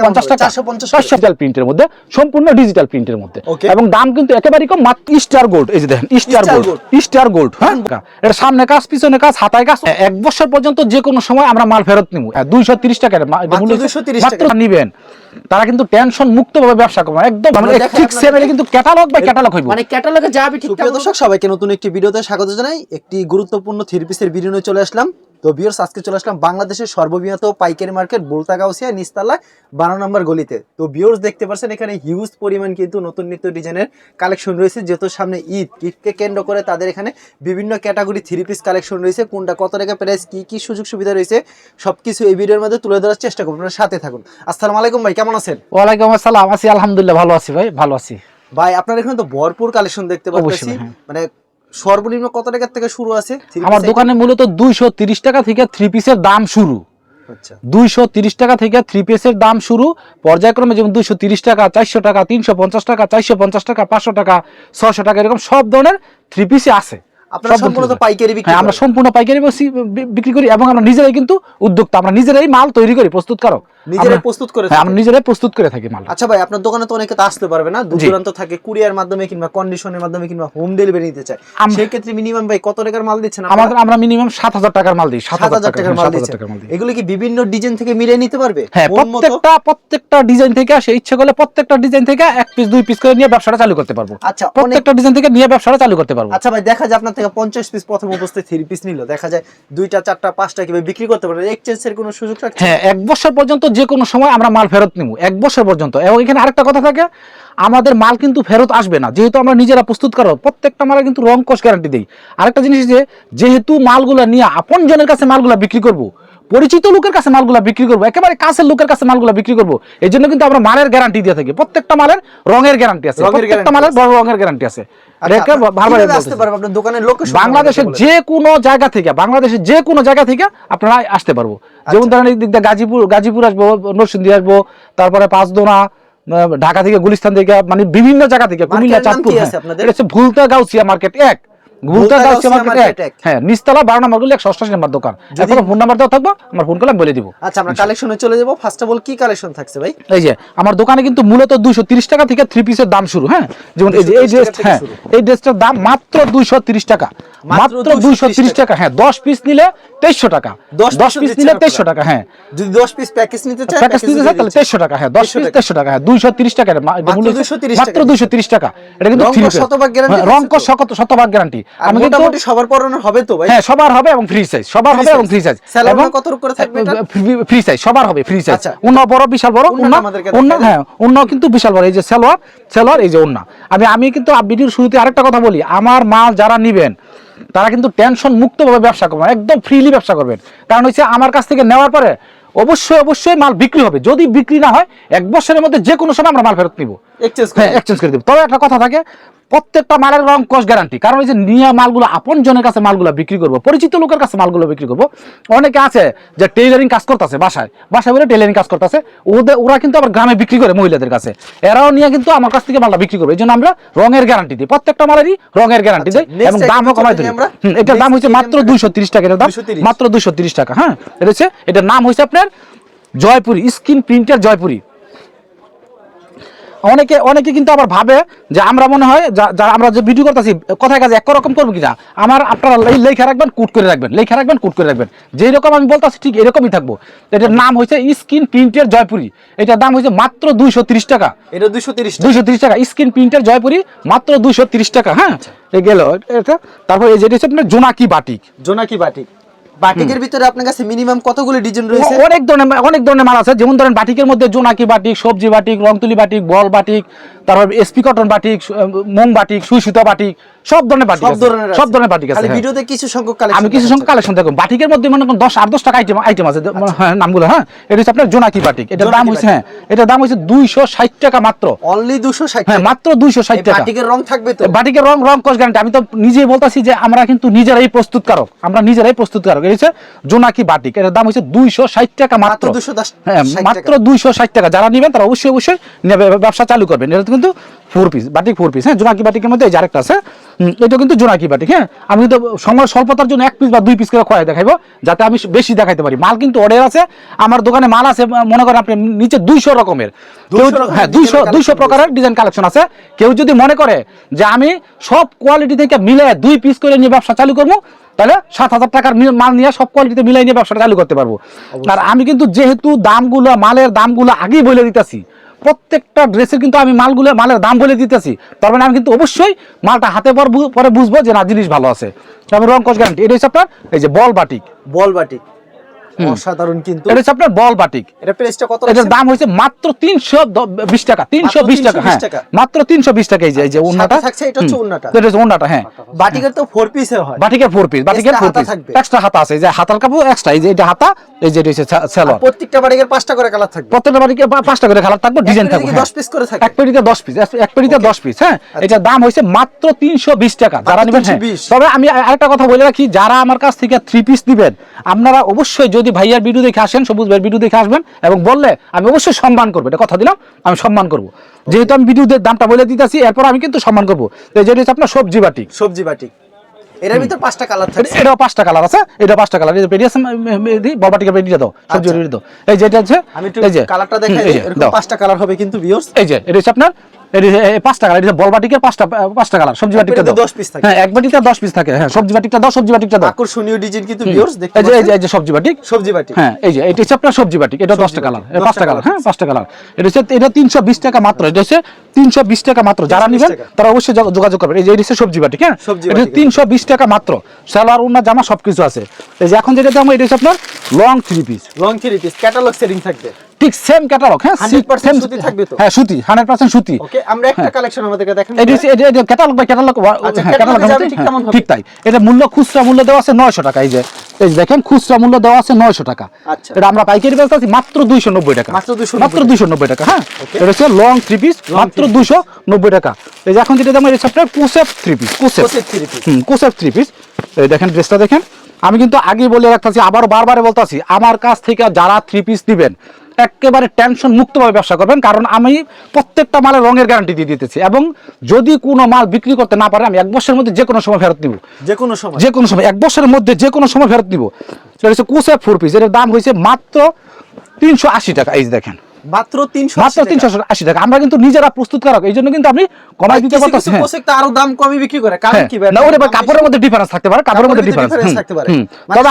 50 টাকা 450 প্রিন্টের মধ্যে, সম্পূর্ণ ডিজিটাল প্রিন্টের মধ্যে, এবং দাম কিন্তু একেবারেই কম, মাত্র স্টার গোল্ড। এই যে দেখেন স্টার গোল্ড, হ্যাঁ, এটা সামনে কাজ পিছনে কাজ হাতায় কাজ, 1 বছর পর্যন্ত যে কোনো সময় আমরা মাল ফেরত নিব। 230 টাকা মাত্র নিবেন, তারা কিন্তু টেনশন মুক্ত ভাবে ব্যবসা করবে একদম। ঠিক সেমে কিন্তু ক্যাটালগ বাই ক্যাটালগ হইব, মানে ক্যাটালগে যাবে। ঠিক দর্শক, সবাইকে নতুন একটি ভিডিওতে স্বাগত জানাই। একটি গুরুত্বপূর্ণ থ্রি পিসের ভিডিও নিয়ে চলে আসলাম। তো ভিউয়ার্স, আজকে চলে আসলাম বাংলাদেশের সর্ববৃহৎ পাইকারি মার্কেট বুলতা গাউসিয়া নিচতলায় 12 নম্বর গলিতে। তো ভিউয়ার্স দেখতে পাচ্ছেন এখানে হিউজ পরিমাণ কিন্তু নতুন নিত্য ডিজাইনের কালেকশন রয়েছে। যেহেতু সামনে ঈদকে কেন্দ্র করে তাদের এখানে বিভিন্ন ক্যাটাগরি থ্রি পিস কালেকশন রয়েছে। কোনটা কত টাকা প্রাইস, কি সুযোগ সুবিধা রয়েছে, সবকিছু এই ভিডিওর মধ্যে তুলে ধরার চেষ্টা করব। আপনারা সাথে থাকুন। আসসালামু আলাইকুম ভাই, কেমন আছেন? ওয়ালাইকুম আসসালাম, আছি আলহামদুলিল্লাহ, ভালো আছি ভাই, ভালো আছি ভাই। আপনার এখানে তো ভরপুর কালেকশন দেখতে পাচ্ছি। মানে সর্বনিম্ন কত টাকা থেকে শুরু আছে? আমার দোকানে মূলত 230 টাকা থেকে থ্রি পিসের দাম শুরু। আচ্ছা, 230 টাকা থেকে থ্রি পিসের দাম শুরু, পর্যায়ক্রমে যেমন 230 টাকা, 400 টাকা, 350 টাকা, 450 টাকা, 500 টাকা, 600 টাকা, এরকম সব ধরনের থ্রি পিসই আছে। আপনারা সম্পূর্ণ পাইকারি বিক্রি করেন? আমরা সম্পূর্ণ পাইকারি বিক্রি করি, এবং আমরা নিজেরাই কিন্তু উদ্যোক্তা, আমরা নিজেরাই মাল তৈরি করি, প্রস্তুতকারক নিজেরাই প্রস্তুত করে। আমরা নিজেরাই প্রস্তুত করে থাকি মাল। আচ্ছা ভাই, আপনার দোকানে তো অনেকে তো আসতে পারবে না, দূর দূরান্ত থাকে, কুরিয়ার মাধ্যমে কিংবা কন্ডিশনের মাধ্যমে কিংবা হোম ডেলিভারি নিতে চায়, সেই ক্ষেত্রে মিনিমাম ভাই কত টাকার মাল দিচ্ছেন? আমরা মিনিমাম 7000 টাকার মাল দিই। 7000 টাকার মাল দিচ্ছেন। এগুলো কি বিভিন্ন ডিজাইন থেকে মিলিয়ে নিতে পারবে? হ্যাঁ, প্রত্যেকটা ডিজাইন থেকে আসে, ইচ্ছে করলে প্রত্যেকটা ডিজাইন থেকে 1 পিস 2 পিস করে নিয়ে ব্যবসাটা চালু করতে পারবো। আচ্ছা, প্রত্যেকটা ডিজাইন থেকে নিয়ে ব্যবসাটা চালু করতে পারবো। আচ্ছা ভাই, দেখা যায় আপনার থেকে 50 পিস প্রথম অবস্থায় থ্রি পিস নিল, দেখা যায় 2টা 4টা 5টা কিভাবে বিক্রি করতে পারবে? এক্সচেঞ্জের কোনো সুযোগ থাকছে? হ্যাঁ, 1 বছর পর্যন্ত যে কোনো সময় আমরা মাল ফেরত নিব, 1 বছর পর্যন্ত। এবং এখানে আরেকটা কথা থাকে, আমাদের মাল কিন্তু ফেরত আসবে না, যেহেতু আমরা নিজেরা প্রস্তুত করব। প্রত্যেকটা মালে কিন্তু রং কস গ্যারান্টি দেই। আরেকটা জিনিস যে, যেহেতু মালগুলা নিয়ে আপন জনের কাছে মালগুলা বিক্রি করব, পরিচিত লোকের কাছে মালগুলা বিক্রি করব, একেবারে কাছের লোকের কাছে মালগুলা বিক্রি করব, এই জন্য কিন্তু আমরা মালের গ্যারান্টি দিয়ে থাকি। প্রত্যেকটা মালের রঙের গ্যারান্টি আছে, প্রত্যেকটা মালের বড় রঙের গ্যারান্টি আছে। বাংলাদেশের যে কোনো জায়গা থেকে, বাংলাদেশের যে কোনো জায়গা থেকে আপনারা আসতে পারবো। যেমন ধরেন এই দিক দিয়ে গাজীপুর আসবো, নরসিংদী আসবো, তারপরে পাঁচদোনা, ঢাকা থেকে গুলিস্তান থেকে, মানে বিভিন্ন জায়গা থেকে, কুমিল্লা, চাঁদপুর। এটা হচ্ছে ভুলতা গাউসিয়া মার্কেট 1, নিচতলা 12 নম্বর গলি 188 নম্বর দোকান। এখন ফোন নাম্বার দেওয়া থাকবো, আমার ফোন করলে বলে দিব। আচ্ছা, আমরা কালেকশনে চলে যাব। ফার্স্ট অফ অল কি কালেকশন থাকছে ভাই? এই যে আমার দোকানে কিন্তু মূলত 230 টাকা থেকে থ্রি পিসের দাম শুরু। হ্যাঁ, যেমন এই যে এই ড্রেস, হ্যাঁ, এই ড্রেসটার দাম মাত্র 230 টাকা, মাত্র 230 টাকা। হ্যাঁ, 10 পিস নিলে 2300 টাকা, 10 পিস নিলে 2300 টাকা। হ্যাঁ, যদি 10 পিস প্যাকেজ নিতে চাই, প্যাকেজ নিতে চাই তাহলে 2300 টাকা। হ্যাঁ, 10 পিস 2300 টাকা। হ্যাঁ, 230 টাকা, মাত্র 230 টাকা। এটা কিন্তু শতভাগ গ্যারান্টি, রং কস শতভাগ গ্যারান্টি। আমি মোটামুটি সবার পরানো হবে তো ভাই? হ্যাঁ, সবার হবে এবং ফ্রি সাইজ, সবার হবে এবং ফ্রি সাইজ। এবং কত করে থাকবে এটা? ফ্রি সাইজ, সবার হবে ফ্রি সাইজ। ওন্না বড়, বিশাল বড় ওন্না। হ্যাঁ, ওন্না কিন্তু বিশাল বড়। এই যে সালোয়ার, এই যে ওন্না। আমি কিন্তু ভিডিওর শুরুতে আরেকটা কথা বলি, আমার মাল যারা নিবেন তারা কিন্তু টেনশন মুক্ত ভাবে ব্যবসা করবেন, একদম ফ্রিলি ব্যবসা করবেন। কারণ হচ্ছে আমার কাছ থেকে নেওয়ার পরে অবশ্যই মাল বিক্রি হবে। যদি বিক্রি না হয়, 1 বছরের মধ্যে যে কোনো সময় আমরা মাল ফেরত নিব, এক্সচেঞ্জ করে দিব। তবে একটা কথা থাকে, প্রত্যেকটা মালের রং কস গ্যারান্টি। কারণ এই যে নিয়ে মালগুলো আপন জনের কাছে মালগুলো বিক্রি করবো, পরিচিত লোকের কাছে মালগুলো বিক্রি করবো। অনেকে আছে যে টেইলারিং কাজ করতেছে, বাসায় বলে টেইলারিং কাজ করতেছে, ওরা কিন্তু আবার গ্রামে বিক্রি করে মহিলাদের কাছে, এরাও নিয়ে কিন্তু আমার কাছ থেকে মালটা বিক্রি করবে। এই জন্য আমরা রঙের গ্যারান্টি দিই, প্রত্যেকটা মালেরই রঙের গ্যারান্টি দিই, এবং দামও কমাই দিই। এটার দাম হচ্ছে মাত্র 230 টাকা। এটার দাম মাত্র 230 টাকা। হ্যাঁ, এটার নাম হচ্ছে আপনার জয়পুরি, স্ক্রিন প্রিন্টের জয়পুরি। অনেকে কিন্তু আবার ভাবে যে আমরা মনে হয় যারা আমরা যে ভিডিও করতেছি কথায় কাজে একরকম করবো কিনা। আপনারা লেখা রাখবেন, কুট করে রাখবেন, যেই রকম আমি বলতেছি ঠিক এরকমই থাকবো। এটার নাম হচ্ছে স্ক্রিন প্রিন্টের জয়পুরি। এটার দাম হচ্ছে মাত্র 230 টাকা। এটা 230 টাকা, স্ক্রিন প্রিন্টের জয়পুরি, মাত্র 230 টাকা। হ্যাঁ, গেল এটা। তারপর এই যেটা হচ্ছে আপনার জোনাকি বাটিক। বাটিকের ভিতরে আপনার কাছে মিনিমাম কতগুলো ডিজাইন রয়েছে? অনেক ধরনের মাল আছে। যেমন ধরেন বাটিকের মধ্যে জোনাকি বাটিক, সবজি বাটিক, রংতুলি বাটিক, বল বাটিক, তারপর এসপি কটন বাটিক, মোম বাটিক, সুই সুতা বাটিক, সব ধরনের বাটিক আছে। ভিডিওতে কিছু সংখ্যক কালেকশন, আমি কিছু সংখ্যক কালেকশন দেখো। বাটিকের মধ্যে মনে করেন 10 টাকা আইটেম আছে। হ্যাঁ, নামগুলো। হ্যাঁ, এটা হচ্ছে আপনার জোনাকি বাটিক। এটার দাম হচ্ছে, হ্যাঁ, এটার দাম হচ্ছে 260 টাকা মাত্র। অনলি 260? হ্যাঁ, মাত্র 260 টাকা। বাটিকের রং থাকবে তো? বাটিকের রং কস গ্যারান্টি। আমি তো নিজেই বলতাছি যে আমরা কিন্তু নিজেরাই প্রস্তুতকারক। এটা হচ্ছে জোনাকি বাটিক। এটার দাম হচ্ছে 260 টাকা মাত্র। হ্যাঁ, মাত্র 260 টাকা। যারা নেবেন তারা অবশ্যই ব্যবসা চালু করবেন। এটা কিন্তু 4 পিস বাটিক, 4 পিস। হ্যাঁ, জোনাকি বাটিকের মধ্যে এই যে আরেকটা আছে, এটা কিন্তু জোনাকি বাটিক। হ্যাঁ, আমি কিন্তু সময় স্বল্পতার জন্য 1 পিস বা 2 পিস করে খোয়াই দেখাইবো, যাতে আমি বেশি দেখাইতে পারি। মাল কিন্তু অর্ডার আছে আমার দোকানে, মাল আছে মনে করেন আপনি নিচে 200 রকমের, হ্যাঁ 200 প্রকারের ডিজাইন কালেকশন আছে। কেউ যদি মনে করে যে আমি সব কোয়ালিটি থেকে মিলে 2 পিস করে নিয়ে ব্যবসা চালু করবো, তাহলে 7,000 টাকার মাল নিয়ে সব কোয়ালিটিতে মিলাই নিয়ে ব্যবসাটা চালু করতে পারবো। আর আমি কিন্তু যেহেতু দামগুলো, মালের দামগুলো আগেই বলে দিতেছি, প্রত্যেকটা ড্রেসের কিন্তু আমি মালের দাম বলে দিতেছি, তার মানে আমি কিন্তু অবশ্যই মালটা হাতে পরে বুঝবো যে না জিনিস ভালো আছে। তারপর রং কস গ্যারান্টি। এটা হচ্ছে আপনার এই যে বল বাটিক, বল বাটিক অসাধারণ। কিন্তু এটা হচ্ছে আপনার বল বাটিক। এটা প্রাইসটা কত? এটার দাম হইছে মাত্র 320 টাকা, 320 টাকা। হ্যাঁ, মাত্র 320 টাকা। এই যে ওন্নাটা থাকছে, এটা হচ্ছে ওন্নাটা। এটা হচ্ছে ওন্নাটা। হ্যাঁ, বাটিকের তো 4 পিসে হয়। বাটিকের 4 পিস, বাটিকের 4 পিস এক্সট্রা হাতা আছে। এই যে হাতার কাপড় এক্সট্রা, এই যে এটা হাতা, এই যে এটা হচ্ছে সালোয়ার। প্রত্যেকটা বাটিকের 5টা করে কালার থাকবে, প্রত্যেকটা বাটিকে 5টা করে কালার থাকবে, ডিজাইন থাকবে। 10 পিস করে থাকবে, এক পেটিতে 10 পিস, এক পেটিতে 10 পিস। হ্যাঁ, এটার দাম হইছে মাত্র 320 টাকা। যারা নেবেন, হ্যাঁ। তবে আমি আরেকটা কথা বলে রাখি, যারা আমার কাছ থেকে 3 পিস নেবেন, আপনারা অবশ্যই যদি ভাইয়ার ভিডিও দেখে আসেন, সবুজ ভাইয়ের ভিডিও দেখে আসবেন এবং বললে আমি অবশ্যই সম্মান করবো। এটা কথা দিলাম, আমি সম্মান করবো। যেহেতু আমি ভিডিওদের দামটা বলে দিতেছি, এরপর আমি কিন্তু সম্মান করবো। তো যেটা হচ্ছে আপনার সবজি বাটিক, সবজি বাটিক। এর ভিতর 5টা কালার থাকে, এটাও 5টা কালার আছে, এটা 5টা কালার। এই যে পেডিয়াসম দি বলবাটিকের পেডিয়া দাও, সবজি পেডিয়া দাও। এই যে এটা হচ্ছে, আমি একটু কালারটা দেখাই, এরকম 5টা কালার হবে কিন্তু ভিউয়ার্স। এই যে এটা হচ্ছে আপনার 5টা কালার। এটা বলবাটিকের 5টা কালার। সবজি বাটিকটা দাও, 10 পিস থাকে। হ্যাঁ, এক বাটিতে 10 পিস থাকে। হ্যাঁ, সবজি বাটিকটা দাও, সবজি বাটিকটা দাও। আকর্ষণীয় ডিজাইন কিন্তু ভিউয়ার্স দেখতে পাচ্ছেন। পাচ্ছেন। এই যে সবজি বাটিক, সবজি বাটিক। হ্যাঁ, এই যে এটা হচ্ছে আপনার সবজি বাটিক। এটা 10টা কালার, 5টা কালার। হ্যাঁ, 5টা কালার। এটা হচ্ছে, এটা 320 টাকা মাত্র। এটা হচ্ছে 320 টাকা মাত্র। যারা নেবেন তারা অবশ্যই যোগাযোগ করবেন। এই যে এটা হচ্ছে সবজি বাটিক। হ্যাঁ, এটা 320 টাকা মাত্র। সালোয়ার, ওন্না, জামা সবকিছু আছে। এই যে এখন যেটা দাম, এটা হচ্ছে আপনার long 3 piece. Long 3 piece catalogue setting থাকবে, ঠিক সেম ক্যাটালগ। হ্যাঁ, 100% সুতি থাকবে তো? হ্যাঁ, সুতি, 100% সুতি। ওকে, আমরা একটা কালেকশন আমাদেরকে দেখেন। এটা ক্যাটালগ বাই ক্যাটালগ। আচ্ছা, হ্যাঁ, ক্যাটালগ যাবে ঠিক কেমন হবে? ঠিক তাই। এটা মূল্য, খুচরা মূল্য দেওয়া আছে 900 টাকা। এই যে দেখেন, খুচরা মূল্য দেওয়া আছে 900 টাকা। আচ্ছা, এটা আমরা পাইকারি বেচতেছি মাত্র 290 টাকা। মাত্র 290 টাকা। হ্যাঁ, এটা হচ্ছে লং 3 পিস, মাত্র 290 টাকা। এই যে এখন যেটা দাম, এটা আপনার কোসেপ 3 পিস। কোসেপ 3 পিস। এই দেখেন ড্রেসটা দেখেন। আমি কিন্তু আগে বলে রাখতেছি, আবার বারবারে বলতাছি, আমার কাছ থেকে যারা 3 পিস দিবেন একেবারে টেনশন মুক্তভাবে ব্যবসা করবেন। কারণ আমি প্রত্যেকটা মালের রঙের গ্যারান্টি দিয়ে দিতেছি, এবং যদি কোনো মাল বিক্রি করতে না পারে, আমি 1 বছরের মধ্যে যে কোনো সময় ফেরত নিব। যে কোনো সময় 1 বছরের মধ্যে যে কোনো সময় ফেরত নিব। সেটা হচ্ছে কোসেপ 4 পিস। এর দাম হয়েছে মাত্র 380 টাকা। এই যে দেখেন, মাত্র 380 টাকা। আমরা কিন্তু নিজেরা প্রস্তুতকারক, এই জন্য কিন্তু আমি কমাই দিতে পারতেছি। আরো দাম কমই বিক্রি করে, কারণ কি না, ওটা কাপড়ের মধ্যে ডিফারেন্স থাকতে পারে, কাপড়ের মধ্যে ডিফারেন্স থাকতে পারে। তবে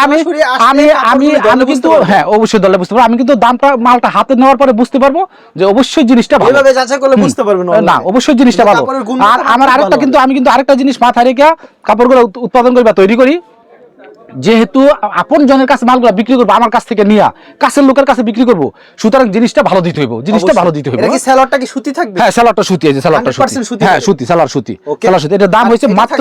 আমি কিন্তু, হ্যাঁ, অবশ্যই দলে বুঝতে পারবো। আমি কিন্তু দামটা, মালটা হাতে নেওয়ার পরে বুঝতে পারবো যে অবশ্যই জিনিসটা ভালো। এভাবে যাচাই করলে বুঝতে পারবেন না, অবশ্যই জিনিসটা ভালো। আর আমার আরেকটা কিন্তু, আমি কিন্তু আরেকটা জিনিস মাথায় রেখে কাপড়গুলো উৎপাদন করি বা তৈরি করি। যেহেতু আপন জনের কাছে মালগুলো বিক্রি করবো, আমার কাছ থেকে নিয়ে কাছের লোকের কাছে বিক্রি করবো, সুতরাং জিনিসটা ভালো দিতে হইব। জিনিসটা ভালো দিতে হইব। এটা কি সালোয়ারটা কি সুতি থাকবে? হ্যাঁ, সালোয়ারটা সুতি। এই যে সালোয়ারটা সুতি। হ্যাঁ, সুতি, সালোয়ার সুতি। সালোয়ার সুতি। এটার দাম হইছে মাত্র,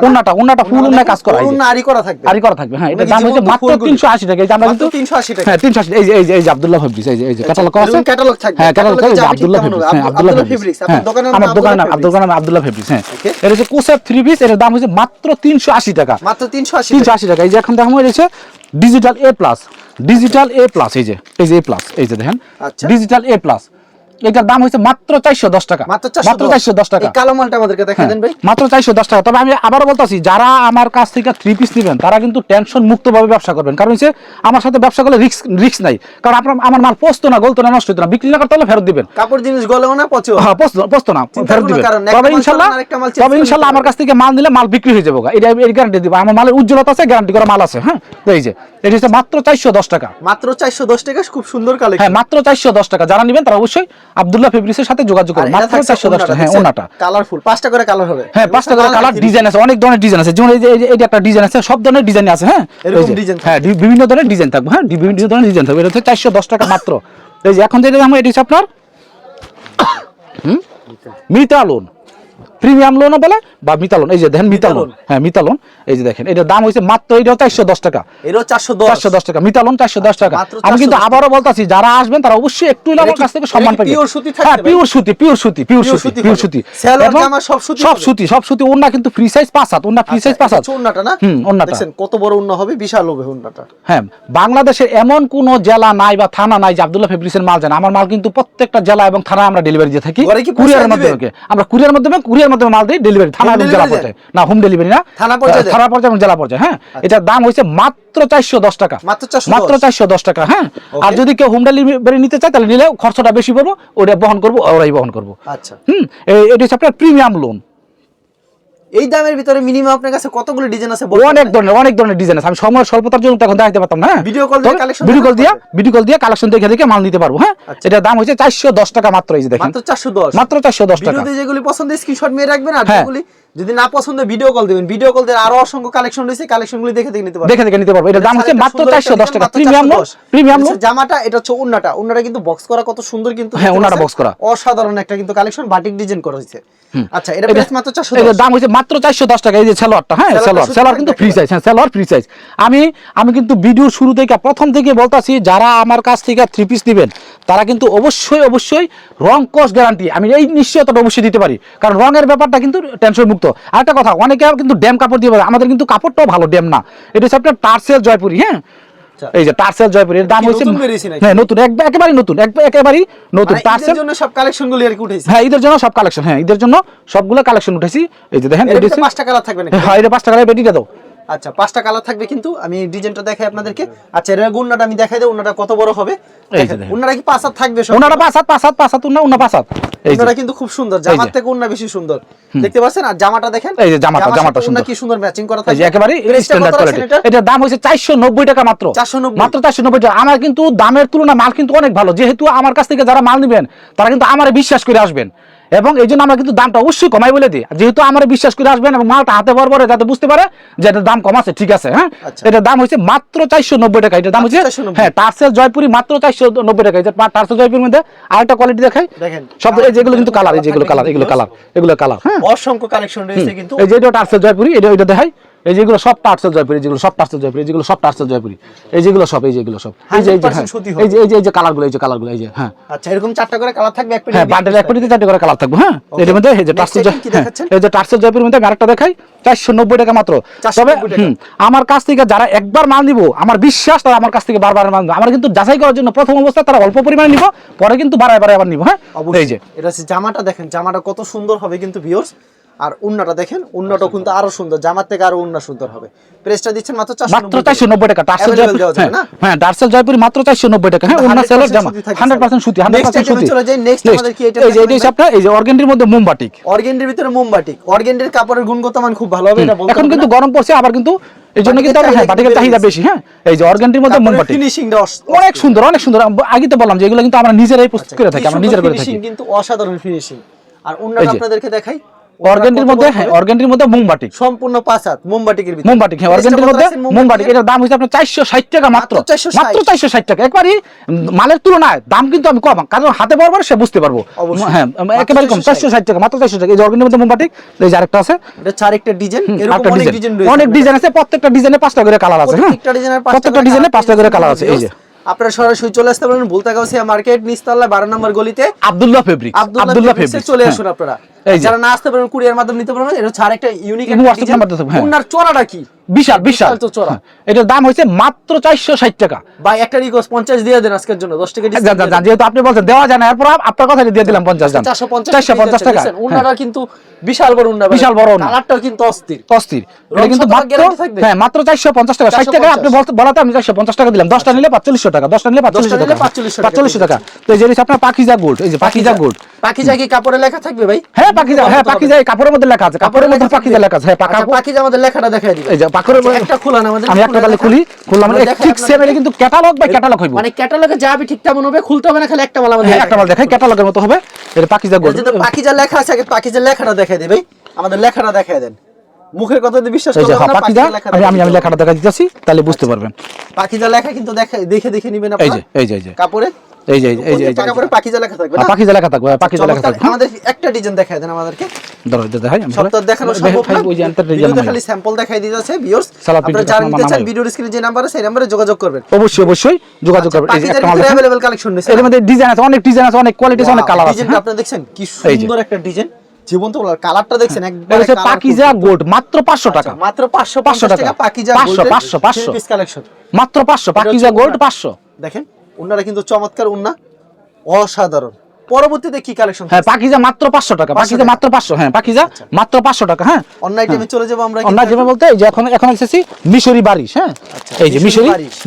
ওন্নাটা ফুল ওন্না কাজ করা, ওন্না আরি করা থাকবে, আরি করা থাকবে। হ্যাঁ, এটার দাম হইছে মাত্র 380 টাকা। এই যে আমরা কিন্তু 380 টাকা। হ্যাঁ, 380। এই যে আব্দুল্লাহ ফেব্রিক্স। এই যে ক্যাটালগ আছে, ক্যাটালগ থাকবে। হ্যাঁ, ক্যাটালগ আছে আব্দুল্লাহ ফেব্রিক্স। হ্যাঁ, আব্দুল্লাহ ফেব্রিক্স। আপনার দোকানের নাম? আমার দোকানের নাম আব্দুল্লাহ ফেব্রিক্স। হ্যাঁ, এটা হচ্ছে কোসেপ 3 পিস। এর দাম হইছে মাত্র 380 টাকা। মাত্র 380 টাকা। এই যে এখন দেখো, এটা ডিজিটাল A+, ডিজিটাল A+। এই যে A+, এই যে দেখেন, ডিজিটাল A+। এটার দাম হইছে মাত্র 410 টাকা। মাত্র 410 টাকা। এই কালো মালটা আমাদেরকে দেখাই দেন ভাই। মাত্র 410 টাকা। তবে আমি আবারও বলতাছি, যারা আমার কাছ থেকে 3 পিস নেবেন তারা কিন্তু টেনশন মুক্তভাবে ব্যবসা করবেন। কারণ হচ্ছে আমার সাথে ব্যবসা করলে রিস্ক নাই। কারণ আমার মাল পচতো না, গলতো না, নষ্ট হতো না। বিক্রি না করতে হলে ফেরত দিবেন। কাপড় জিনিস গলেও না, পচেও হ্যাঁ, পচতো না, ফেরত দিবেন। তবে ইনশাআল্লাহ আমার কাছ থেকে মাল নিলে মাল বিক্রি হয়ে যাবে। এটা গ্যারান্টি দিব। আমার মালের উজ্জ্বলতা আছে, গ্যারান্টি করা মাল আছে। হ্যাঁ, এই যে এটা হচ্ছে মাত্র 410 টাকা। মাত্র 410 টাকা, খুব সুন্দর কালেকশন। হ্যাঁ, মাত্র 410 টাকা। যারা নেবেন তারা অবশ্যই আব্দুল্লাহ ফেব্রিক্সের সাথে যোগাযোগ করুন। মাত্র 410 টাকা। হ্যাঁ, ওন্নাটা কালারফুল, 5টা করে কালার হবে। হ্যাঁ, 5টা করে কালার, ডিজাইন আছে, অনেক ধরনের ডিজাইন আছে। যেমন এই যে একটা ডিজাইন আছে, সব ধরনের ডিজাইন আছে। হ্যাঁ, এরকম ডিজাইন। হ্যাঁ, বিভিন্ন ধরনের ডিজাইন থাকবে। হ্যাঁ, বিভিন্ন ধরনের ডিজাইন থাকবে। এটা হচ্ছে 410 টাকা মাত্র। এই যে এখন যেটা দাম, এটা হচ্ছে আপনার মিতা লোন, প্রিমিয়াম লোন বলে বা মিতালন। এই যে দেখেন মিতালন। হ্যাঁ, মিতালন। এই যে দেখেন, এটার দাম হইছে মাত্র, এটাও 410 টাকা। এরও 410 টাকা। মিতালন 410 টাকা। আমি কিন্তু আবারও বলতাছি, যারা আসবেন তারা অবশ্যই একটু আমার কাছ থেকে সম্মান পাবেন। পিওর সুতি থাকবে। হ্যাঁ, পিওর সুতি। সালোয়ার জামা সব সুতি। ওন্না কিন্তু ফ্রি সাইজ 5 হাত। ওন্না ফ্রি সাইজ 5 হাত। ওন্নাটা না? ওন্নাটা দেখেন কত বড় ওন্না হবে, বিশাল হবে ওন্নাটা। হ্যাঁ, বাংলাদেশের এমন কোন জেলা নাই বা থানা নাই যে আব্দুল্লাহ ফেব্রিক্সের মাল জানে। আমার মাল কিন্তু প্রত্যেকটা জেলা এবং থানা আমরা ডেলিভারি দিয়ে থাকি। কুরিয়ারের মাধ্যমে। আমরা কুরিয়ার মাধ্যমে মাল দিই ডেলিভারি থানা এবং জেলা পর্যায়ে, না হোম ডেলিভারি না, থানা পর্যায়ে এবং জেলা পর্যায়ে। হ্যাঁ, এটার দাম হচ্ছে মাত্র 410 টাকা, মাত্র 410 টাকা। হ্যাঁ, আর যদি কেউ হোম ডেলিভারি নিতে চায় তাহলে নিলে খরচটা বেশি পড়বো, ওটা বহন করবো, ওরাই বহন করবো। আচ্ছা, এটা হচ্ছে আপনার প্রিমিয়াম লোন। এই দামের ভিতরে মিনিমাম আপনার কাছে কতগুলো ডিজাইন আছে? অনেক ধরনের ডিজাইন আছে। আমি সময় স্বল্পতার জন্য এখন দেখাতে পারতাম না। ভিডিও কল দিয়ে কালেকশন দেখে মাল নিতে পারবো। হ্যাঁ, এটার দাম হচ্ছে 410 টাকা মাত্র। এই যে দেখেন, মাত্র 410 টাকা। ভিডিওতে যেগুলি পছন্দ স্ক্রিনশট মেরে রাখবেন, আর যেগুলি যদি না পছন্দ ভিডিও কল দিবেন। ভিডিও কল দিয়ে আরো অসংখ্য কালেকশন রয়েছে, কালেকশনগুলি দেখে নিতে পারবেন। এটার দাম হচ্ছে মাত্র 410 টাকা। Premium loan. জামাটা এটা হচ্ছে ওন্নাটা কিন্তু বক্স করা, কত সুন্দর কিন্তু। হ্যাঁ, ওন্নাটা বক্স করা, অসাধারণ একটা কিন্তু কালেকশন, বাটিক ডিজাইন করা হয়েছে। আচ্ছা, এটা প্রাইস মাত্র 410। এর দাম হচ্ছে মাত্র 410 টাকা। এই যে সালোয়ারটা, হ্যাঁ সালোয়ার কিন্তু ফ্রি সাইজ। হ্যাঁ, সালোয়ার ফ্রি সাইজ। আমি কিন্তু ভিডিওর শুরু থেকে প্রথম থেকে বলতাছি, যারা আমার কাছ থেকে 3 পিস নেবেন তারা কিন্তু অবশ্যই রং কস্ট গ্যারান্টি আমি এই নিশ্চয়তা অবশ্যই দিতে পারি, কারণ রঙের ব্যাপারটা কিন্তু টেনশন মুক্ত। আরেকটা কথা, অনেকে কিন্তু ড্যাম কাপড় দিয়ে বলে, আমাদের কিন্তু কাপড়টাও ভালো, ড্যাম না। এটা হচ্ছে আপনার টার্সেল জয়পুরি। হ্যাঁ, এই যে টার্সেল জয়পুরি, এর দাম হচ্ছে হ্যাঁ নতুন, একেবারে নতুন টার্সেল জন্য সব কালেকশনগুলো আর কি উঠেছে। হ্যাঁ, ঈদের জন্য সব কালেকশন, হ্যাঁ ঈদের জন্য সবগুলো কালেকশন উঠেছি। এই যে দেখেন, এটা 5টা কালার থাকবে নাকি? হ্যাঁ, এটা 5টা কালার, বেটিটা দাও। আচ্ছা, 5টা কালার থাকবে কিন্তু। আমি ডিজাইনটা দেখাই আপনাদেরকে। আচ্ছা, এর গুণটা আমি দেখাই দেব, উন্নাটা কত বড় হবে। উন্নাটা কি 5 হাত থাকবে? উন্নাটা 5 হাত উন্না 5 হাত। উন্নাটা কিন্তু খুব সুন্দর, জামার থেকে উন্না বেশি সুন্দর, দেখতে পাচ্ছেন। আর জামাটা দেখেন, এই যে জামাটা সুন্দর, কি সুন্দর ম্যাচিং করা থাকে, একেবারে স্ট্যান্ডার্ড কোয়ালিটি। এটার দাম হচ্ছে 490 টাকা মাত্র। মাত্র 490 টাকা। আমার কিন্তু দামের তুলনায় মাল কিন্তু অনেক ভালো, যেহেতু আমার কাছ থেকে যারা মাল নেবেন তারা কিন্তু আমারে বিশ্বাস করে আসবেন, এবং এই জন্য আমরা কিন্তু দামটা অবশ্যই কমাই বলে দিই, যেহেতু আমার বিশ্বাস করে আসবেন এবং মালটা হাতে বরাবর যাতে বুঝতে পারে যে এটার দাম কম আছে, ঠিক আছে। হ্যাঁ, এটার দাম হচ্ছে মাত্র 490 টাকা। এটার দাম হচ্ছে হ্যাঁ টার্সেল জয়পুরি, মাত্র 490 টাকা। এই যে টার্সেল জয়পুরির মধ্যে আরেকটা কোয়ালিটি দেখাই, দেখেন সব এই যেগুলো কিন্তু কালার, এই যেগুলো কালার, এগুলো কালার। হ্যাঁ, অসংখ্য কালেকশন রয়েছে কিন্তু। এই যে এটা টার্সেল জয়পুরি, এটা দেখাই। এই যেগুলো সব টার্সেল জয়পুরি, যেগুলো সব টার্সেল জয়পুরি, যেগুলো সব টার্সেল জয়পুরি, এই যেগুলো সব এই যে কালারগুলো, এই যে হ্যাঁ। আচ্ছা, এরকম 4টা করে কালার থাকবে, এক পেটি, হ্যাঁ বান্ডেল এক পেটিতে 4টা করে কালার থাকবে। হ্যাঁ, এর মধ্যে এই যে টার্সেল, এই যে টার্সেল জয়পুরির মধ্যে আরেকটা দেখাই, 490 টাকা মাত্র। তবে আমার কাছ থেকে যারা একবার মাল নিব, আমার বিশ্বাস তারা আমার কাছ থেকে বারবার মাল নিবে। আমার কিন্তু যাচাই করার জন্য প্রথম অবস্থায় তারা অল্প পরিমাণে নিব, পরে কিন্তু বারে আবার নিব। হ্যাঁ, এই যে এটা হচ্ছে জামাটা, দেখেন জামাটা কত সুন্দর হবে কিন্তু ভিউয়ার্স। আর উন্নাটা দেখেন, উন্নাটাও কিন্তু আরো সুন্দর, জামার থেকে আরো উন্না সুন্দর হবে। প্রাইসটা দিচ্ছেন মাত্র 490 টাকা। টার্সেল জয়পুরি, হ্যাঁ টার্সেল জয়পুরি মাত্র 490 টাকা। হ্যাঁ, উন্না সেলের জামা 100% সুতি, 100% সুতি। চলে যাই নেক্সট আমাদের কি এটা, এই যে এটা আপনারা এই যে অর্গানডির মধ্যে মোমবাটিক, অর্গানডির ভিতরে মোমবাটিক। অর্গানডির কাপড়ের গুণগত মান খুব ভালো হবে, এটা বলতে এখন কিন্তু গরম পড়ছে, আবার কিন্তু এই জন্য কিন্তু হ্যাঁ বাটিকের চাহিদা বেশি। হ্যাঁ, এই যে অর্গানডির মধ্যে মোমবাটিক, ফিনিশিংটা অনেক সুন্দর, অনেক সুন্দর। আগে তো বললাম যে এগুলো কিন্তু আমরা নিজেরাই প্রস্তুত করে থাকি, আমরা নিজেরা করে থাকি, কিন্তু অসাধারণ ফিনিশিং। আর উন্নাটা আপনাদেরকে দেখাই, অর্গানডির মধ্যে, হ্যাঁ অর্গানডির মধ্যে মোমবাটিক, সম্পূর্ণ 5 হাত মোমবাটিকের ভিতরে, মোমবাটিক। হ্যাঁ, অর্গানডির মধ্যে মোমবাটিক। এটার দাম হচ্ছে আপনার 460 টাকা মাত্র, মাত্র 460 টাকা। একবারই মালের তুলনায় দাম কিন্তু আমি কম, কারণ হাতে বরাবর সে বুঝতে পারবো। হ্যাঁ, একেবারে কম, 460 টাকা মাত্র, 460 টাকা। এই যে অর্গানডির মধ্যে মোমবাটিক, এই যে আরেকটা আছে, এটা আরেকটা ডিজাইন, এরকম অনেক ডিজাইন রয়েছে, অনেক ডিজাইন আছে। প্রত্যেকটা ডিজাইনে 5টা করে কালার আছে। হ্যাঁ, প্রত্যেকটা ডিজাইনে 5টা করে কালার আছে। এই যে আপনারা সরাসরি চলে আসতে পারেন বুলতাগাউসিয়া মার্কেট, নিচতলা 12 নম্বর গলিতে, আব্দুল্লাহ ফেব্রিক, আব্দুল্লাহ ফেব্রিক চলে আসুন আপনারা। যারা না আসতে পারেন কুরিয়ার মাধ্যমে নিতে পারবেন। এটা ছাড়া একটা ইউনিক ডিজাইন, উনার চড়াটা কি বিশাল তো চড়া। এটার দাম হইছে মাত্র 460 টাকা। ভাই একটা রিকোয়েস্ট 50 দিয়ে দেন আজকের জন্য, 10 টাকা ডিসকাউন্ট দেন। যেহেতু আপনি বলছেন দেওয়া যায় না, এরপর আপনার কথা দিয়ে দিলাম 50 দাম, 450 টাকা। উনারা কিন্তু বিশাল বড় উন্না, বিশাল বড় উন্না, কালারটাও কিন্তু অস্থির। এটা কিন্তু মাত্র হ্যাঁ মাত্র 450 টাকা। 60 টাকা আপনি বলাতে আমি 450 টাকা দিলাম। 10টা নিলে 4500 টাকা, 10টা নিলে 4500 টাকা। তো এই যে আপনার পাকিজা গোল্ড, এই যে পাকিজা গোল্ড, পাকিজা কি কাপড়ে লেখা থাকবে ভাই? হ্যাঁ পাকিজা, হ্যাঁ পাকিজা এই কাপড়ের মধ্যে লেখা আছে, কাপড়ের মধ্যে পাকিজা লেখা আছে। হ্যাঁ পাকিজা আমাদের লেখাটা দেখাই দিবেন। এই যে পাকরের একটা খোলান আমাদের, আমি একটা তাহলে খুললাম, মানে ঠিক সেম। এটা কিন্তু ক্যাটালগ বাই ক্যাটালগ হইব, মানে ক্যাটালগে যা আমি ঠিক তেমন হবে, খুলতে হবে না, খালি একটা মাল আমাদের, একটা মাল দেখাই ক্যাটালগের মতো হবে। এটা পাকিজা গোল্ড, যদি পাকিজা লেখা আছে, আগে পাকিজা লেখাটা দেখাই দিই ভাই, আমাদের লেখাটা দেখাই দেন। মুখের কথা দিয়ে বিশ্বাস করবেন না, পাকিজা আমি লেখাটা দেখাই দিতেছি, তাহলে বুঝতে পারবেন। পাকিজা লেখা কিন্তু দেখে নেবেন আপনারা। এই যে কাপড়ে এই যে কাপড়ে পাকিজা লেখা থাকবে না, পাকিজা লেখা থাকবে, পাকিজা লেখা থাকবে। আমাদের একটা ডিজাইন দেখাই দেন আমাদেরকে, ধরো দেখাই আমি সব তো দেখানো সম্ভব না, ওই যে আনতে ডিজাইন খালি স্যাম্পল দেখাই দিতেছে ভিউয়ার্স। আপনারা জানেন নিতে চান ভিডিওর স্ক্রিনে যে নাম্বার আছে সেই নম্বরে যোগাযোগ করবেন, অবশ্যই যোগাযোগ করবেন। এই যে একটা মাল अवेलेबल কালেকশন আছে, এর মধ্যে ডিজাইন আছে, অনেক ডিজাইন আছে, অনেক কোয়ালিটি আছে, অনেক কালার আছে। ডিজাইনটা আপনারা দেখছেন কি সুন্দর একটা ডিজাইন, জীবন্ত কালারটা দেখছেন একবার। পাকিজা গোল্ড মাত্র 500 টাকা, মাত্র 500 টাকা। পাকিজা গোল্ড 500 পিস কালেকশন মাত্র 500, পাকিজা গোল্ড 500। দেখেন উন্নারা কিন্তু চমৎকার উন্না, অসাধারণ। পরবর্তীতে কি কালেকশন? হ্যাঁ পাকিজা মাত্র 500 টাকা, পাকিজা মাত্র 500, হ্যাঁ পাকিজা মাত্র 500 টাকা। হ্যাঁ অন্য আইটেমে চলে যাব আমরা। অন্য আইটেমে বলতে এই যে এখন এসেছি মিশরি বারিশ। হ্যাঁ এই যে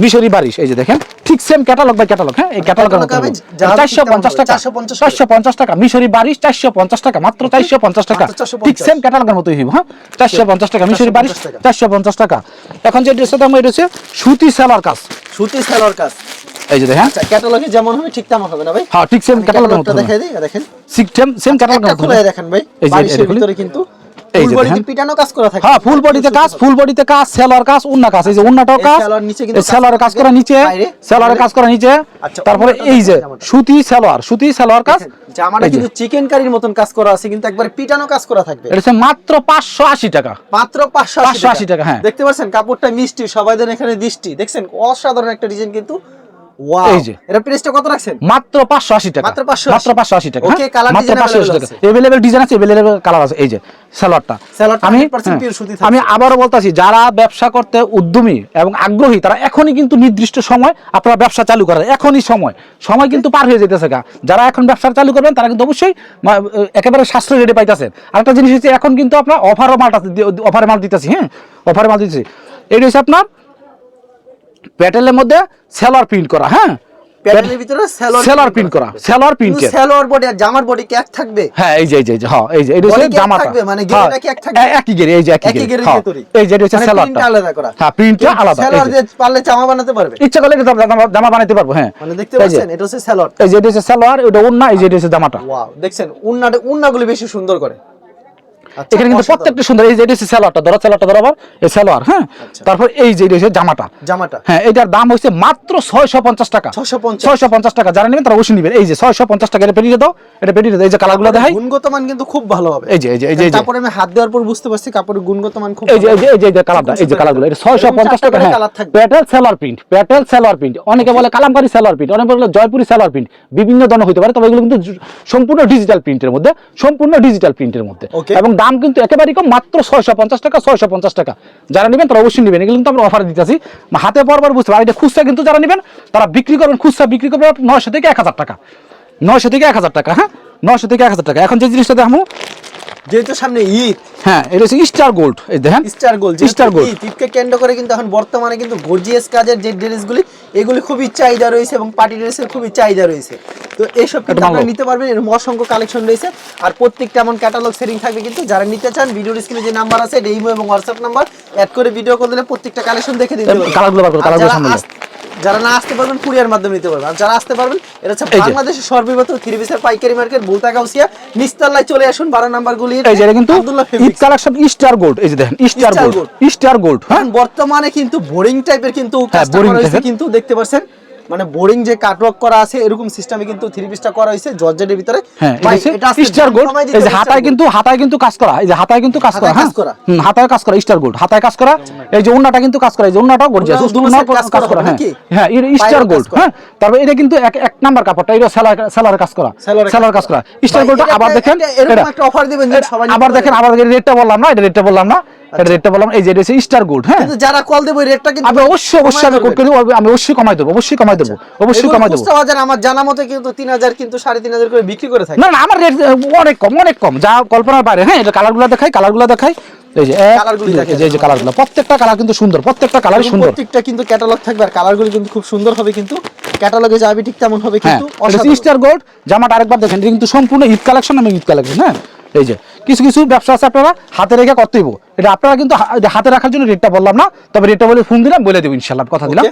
মিশরি বারিশ, এই যে দেখেন ঠিক সেম ক্যাটালগ বাই ক্যাটালগ। হ্যাঁ এই ক্যাটালগের মধ্যে 450 টাকা, 450 টাকা মিশরি বারিশ, 450 টাকা মাত্র, 450 টাকা ঠিক সেম ক্যাটালগের মতোই হইব। হ্যাঁ 450 টাকা মিশরি বারিশ, 450 টাকা। এখন যে ড্রেসটা দাম এটা হচ্ছে সুতি সেলার কাজ, সুতি সেলার কাজ। এই যে দেখেন ক্যাটালগে যেমন হবে ঠিক তেমন হবে না ভাই? হ্যাঁ ঠিক সেম ক্যাটালগের মতো দেখাই দিই, দেখেন সেম ক্যাটালগের মতো। খুলে দেখেন ভাই, বারিশের ভিতরে কিন্তু ফুল বডিতে পিটানো কাজ করা থাকে। হ্যাঁ ফুল বডিতে কাজ, ফুল বডিতে কাজ, সেলার কাজ, উন্না কাজ। এই যে উন্নাটাও কাজ, সেলার নিচে কিন্তু সেলারের কাজ করা নিচে, সেলারের কাজ করা নিচে। তারপরে এই যে সুতি সেলার কাজ, জামাটা কিন্তু চিকেন কারির মতন কাজ করা আছে, কিন্তু একবার পিটানো কাজ করা থাকবে। এটা হচ্ছে মাত্র 580 টাকা, মাত্র 580 টাকা। হ্যাঁ দেখতে পাচ্ছেন কাপড়টা মিষ্টি, সবাই দেন এখানে দৃষ্টি দেখছেন, অসাধারণ একটা ডিজাইন কিন্তু। ওয়াও, এই যে এর প্রাইসটা কত রাখছেন? মাত্র 580 টাকা, মাত্র 580 টাকা। ওকে, কালার মাত্র ডিজাইন 580 টাকা। अवेलेबल ডিজাইন আছে, अवेलेबल কালার আছে। এই যে সালোয়ারটা আমি 100% পিওর সুতি থাকবে। আমি আবারও বলতাছি, যারা ব্যবসা করতে উদ্যমী এবং আগ্রহী তারা এখনই কিন্তু নির্দিষ্ট সময় আপনারা ব্যবসা চালু করেন, এখনই সময় কিন্তু পার হয়ে যেতেছে গা। যারা এখন ব্যবসা চালু করবেন তারা কিন্তু অবশ্যই একেবারে সাশ্রয় রেটে পাইতেছেন। আরেকটা জিনিস হচ্ছে এখন কিন্তু আপনার অফারে মাল দিতেছি। হ্যাঁ অফারে মাল দিতেছি। এটা হচ্ছে আপনার প্যাটেলের মধ্যে সেলার প্রিন্ট করা। হ্যাঁ প্যানেলের ভিতরে সেলার প্রিন্ট করা, সেলার প্রিন্টের সেলোয়ার বডি আর জামার বডি কি এক থাকবে? হ্যাঁ এই যে হ্যাঁ এই যে এটা হচ্ছে জামাটা, মানে গেরটা কি এক থাকবে? একই গেরে, এই যে একই গেরে। হ্যাঁ এই যে এটা হচ্ছে সেলারটা আলাদা করা। হ্যাঁ প্রিন্টটা আলাদা। সেলোয়ার দিয়ে পারলে জামা বানাতে পারবে, ইচ্ছা করলে জামা বানাতে পারবো। হ্যাঁ মানে দেখতে পাচ্ছেন এটা হচ্ছে সেলোয়ার, এই যে এটা হচ্ছে সেলোয়ার, এটা ওন্না, এই যে এটা হচ্ছে জামাটা। ওয়াও দেখছেন উন্নাগুলো বেশি সুন্দর করে। এখানে কিন্তু প্রত্যেকটা সুন্দর। এই যে এটা হচ্ছে সেলোয়ারটা, সেলোয়ারটা ধরো আবার এই সেলোয়ার। হ্যাঁ তারপর এই যে এটা হচ্ছে জামাটা। হ্যাঁ এটার দাম হচ্ছে মাত্র 650 টাকা, 650 টাকা। যারা নেবেন তারা অবশ্যই নেবেন। এই যে 650 টাকা, এটা পেটিয়ে দাও, এটা পেটিয়ে দাও। এই যে কালারগুলো দেখাই, গুণগত মান কিন্তু খুব ভালো হবে। এই যে তারপরে আমি হাত দেওয়ার পর বুঝতে পারছি কাপড়ের গুণগত মান খুব এই যে কালারটা, এই যে কালারগুলো, এটা 650 টাকা। হ্যাঁ প্যাটেল সেলার প্রিন্ট, অনেকে বলে কালামকারী সেলার প্রিন্ট, অনেকে বলে জয়পুরি সেলার প্রিন্ট, বিভিন্ন ধরনের হতে পারে। তবে এগুলো কিন্তু সম্পূর্ণ ডিজিটাল প্রিন্টের মধ্যে, এবং দাম কিন্তু একেবারেই কম, মাত্র 650 টাকা, 650 টাকা। যারা নেবেন তারা অবশ্যই নেবেন। এগুলো কিন্তু আমরা অফারে দিতেছি, হাতে পরবার বুঝতে পারি। এটা খুচরা কিন্তু যারা নেবেন তারা বিক্রি করবেন, খুচরা বিক্রি করবেন 900 থেকে 1000 টাকা, 900 থেকে 1000 টাকা। হ্যাঁ 900 থেকে 1000 টাকা। এখন যে জিনিসটা দেখাবো, যেহেতু সামনে ঈদ, হ্যাঁ এটা হচ্ছে স্টার গোল্ড। এই দেখেন স্টার গোল্ড, ঈদকে কেন্দ্র করে কিন্তু এখন বর্তমানে কিন্তু গর্জিয়াস কাজের যে ড্রেসগুলি, এগুলি খুবই চাহিদা রয়েছে এবং পার্টি ড্রেসের খুবই চাহিদা রয়েছে। তো এইসব কিন্তু আপনারা নিতে পারবেন, এর অসংখ্য কালেকশন রয়েছে। আর প্রত্যেকটা এমন ক্যাটালগ সেটিং থাকবে কিন্তু। যারা নিতে চান ভিডিওর স্ক্রিনে যে নাম্বার আছে, ইমো এবং হোয়াটসঅ্যাপ নাম্বার অ্যাড করে ভিডিও কল দিলে প্রত্যেকটা কালেকশন দেখে দিতে পারবেন। যারা না আসতে পারবেন কুরিয়ার মাধ্যমে নিতে পারবেন। আর যারা আসতে পারবেন, এটা হচ্ছে বাংলাদেশের সর্ববৃহৎ থ্রি পিসের পাইকারি মার্কেট বুলতা গাউসিয়া, নিচতলায় চলে আসুন 12 নাম্বার গলি। এই যে কিন্তু ঈদ কালেকশন স্টার গোল্ড, এই যে দেখেন স্টার গোল্ড। হ্যাঁ বর্তমানে কিন্তু বোরিং টাইপের কিন্তু কাস্টমার হইছে, কিন্তু দেখতে পাচ্ছেন মানে বোরিং যে কাটওয়ার্ক করা আছে এরকম সিস্টেমে কিন্তু থ্রি পিসটা করা হইছে জর্জেটের ভিতরে। হ্যাঁ এটা স্টার গোল্ড। এই যে হাতায় কিন্তু কাজ করা, এই যে হাতায় কিন্তু কাজ করা। হ্যাঁ হাতায় কাজ করা, স্টার গোল্ড হাতায় কাজ করা। এই যে ওন্নাটা কিন্তু কাজ করা, এই যে ওন্নাটাও গর্জিয়াস, ওন্নাটাও কাজ করা। হ্যাঁ এটা স্টার গোল্ড। হ্যাঁ তারপর এটা কিন্তু এক নাম্বার কাপড়টা, এটা সেলার কাজ করা, সেলার কাজ করা স্টার গোল্ড। আবার দেখেন এরকম একটা অফার দিবেন যে সবাই আবার দেখেন, আবার রেটটা বললাম না, এটা রেটটা বললাম না, এটা রেটটা বললাম। এই যে এটা স্টার গোল্ড। হ্যাঁ কিন্তু যারা কল দেব এই রেটটা কিন্তু আমি অবশ্যই আমি কোড করে দেব, আমি অবশ্যই কমাই দেব, অবশ্যই কমাই দেব, অবশ্যই কমাই দেব। বাজার আমার জানা মতে কিন্তু 3000 কিন্তু 3500 করে বিক্রি করে থাকে। না না আমার রেট অনেক কম, যা কল্পনার বাইরে। হ্যাঁ এটা কালারগুলো দেখাই। এই যে কালারগুলো, প্রত্যেকটা কালার কিন্তু সুন্দর, প্রত্যেকটা কালারই সুন্দর। প্রত্যেকটা কিন্তু ক্যাটালগ থাকবে আর কালারগুলো কিন্তু খুব সুন্দর হবে, কিন্তু ক্যাটালগে যাবে ঠিক তেমন হবে কিন্তু। স্টার গোল্ড জামাটা আরেকবার দেখেন, এটা কিন্তু সম্পূর্ণ ঈদ কালেকশন এবং ঈদ কালেকশন। হ্যাঁ এই যে কিছু ব্যবসা আছে আপনারা হাতে রেখে করতেই, এটা আপনারা কিন্তু হাতে রাখার জন্য রেটটা বললাম না, তবে রেটটা বলে ফোন দিলাম, বলে দেবো ইনশাআল্লাহ, কথা দিলাম।